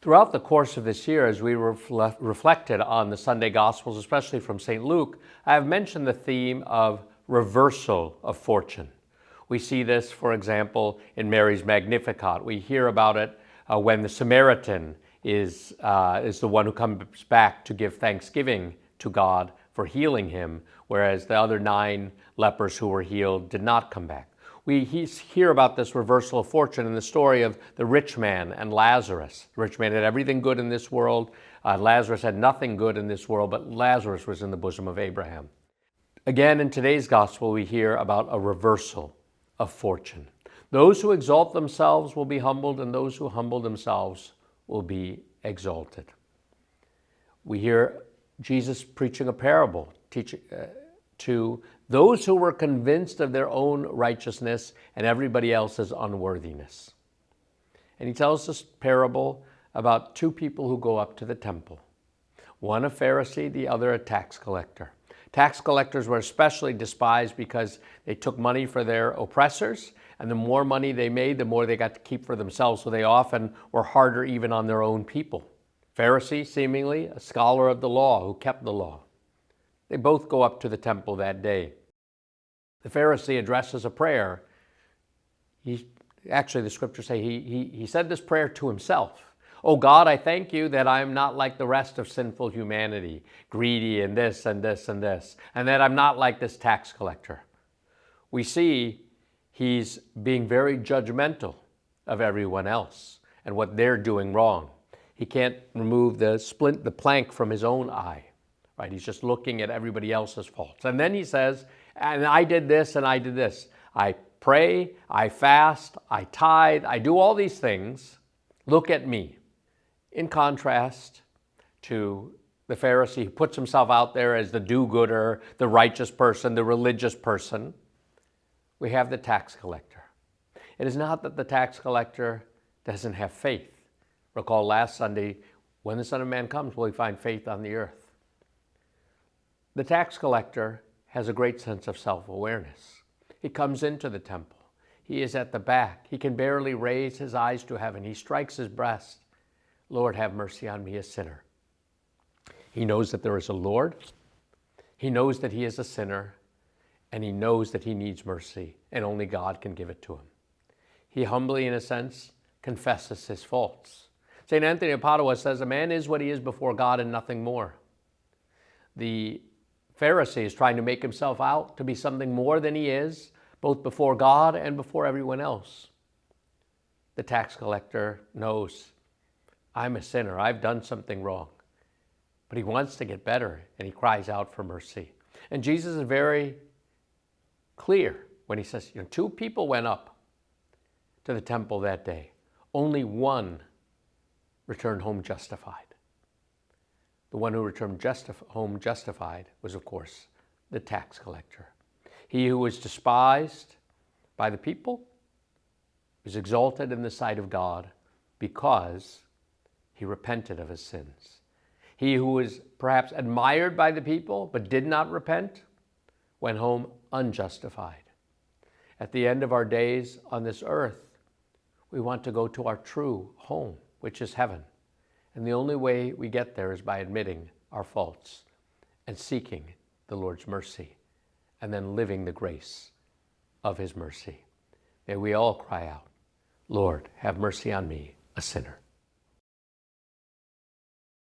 Throughout the course of this year, as we reflected on the Sunday Gospels, especially from St. Luke, I have mentioned the theme of reversal of fortune. We see this, for example, in Mary's Magnificat. We hear about it when the Samaritan is the one who comes back to give thanksgiving to God for healing him, whereas the other 9 lepers who were healed did not come back. We hear about this reversal of fortune in the story of the rich man and Lazarus. The rich man had everything good in this world. Lazarus had nothing good in this world, but Lazarus was in the bosom of Abraham. Again, in today's gospel, we hear about a reversal of fortune. Those who exalt themselves will be humbled, and those who humble themselves will be exalted. We hear Jesus preaching a parable, teaching to those who were convinced of their own righteousness and everybody else's unworthiness. And he tells this parable about 2 people who go up to the temple. One a Pharisee, the other a tax collector. Tax collectors were especially despised because they took money for their oppressors, and the more money they made, the more they got to keep for themselves, so they often were harder even on their own people. Pharisee, seemingly a scholar of the law who kept the law. They both go up to the temple that day. The Pharisee addresses a prayer. Actually, the scriptures say he said this prayer to himself. Oh God, I thank you that I'm not like the rest of sinful humanity, greedy and this and this and this, and that I'm not like this tax collector. We see he's being very judgmental of everyone else and what they're doing wrong. He can't remove the plank from his own eye. Right? He's just looking at everybody else's faults. And then he says, and I did this and I did this. I pray, I fast, I tithe, I do all these things. Look at me. In contrast to the Pharisee who puts himself out there as the do-gooder, the righteous person, the religious person, we have the tax collector. It is not that the tax collector doesn't have faith. Recall last Sunday, when the Son of Man comes, will he find faith on the earth? The tax collector has a great sense of self-awareness. He comes into the temple. He is at the back. He can barely raise his eyes to heaven. He strikes his breast. Lord, have mercy on me, a sinner. He knows that there is a Lord. He knows that he is a sinner, and he knows that he needs mercy, and only God can give it to him. He humbly, in a sense, confesses his faults. St. Anthony of Padua says, a man is what he is before God and nothing more. The Pharisee is trying to make himself out to be something more than he is, both before God and before everyone else. The tax collector knows, I'm a sinner, I've done something wrong. But he wants to get better, and he cries out for mercy. And Jesus is very clear when he says, 2 people went up to the temple that day. Only one returned home justified. The one who returned home justified was, of course, the tax collector. He who was despised by the people was exalted in the sight of God because he repented of his sins. He who was perhaps admired by the people but did not repent went home unjustified. At the end of our days on this earth, we want to go to our true home, which is heaven. And the only way we get there is by admitting our faults and seeking the Lord's mercy and then living the grace of his mercy. May we all cry out, Lord, have mercy on me, a sinner.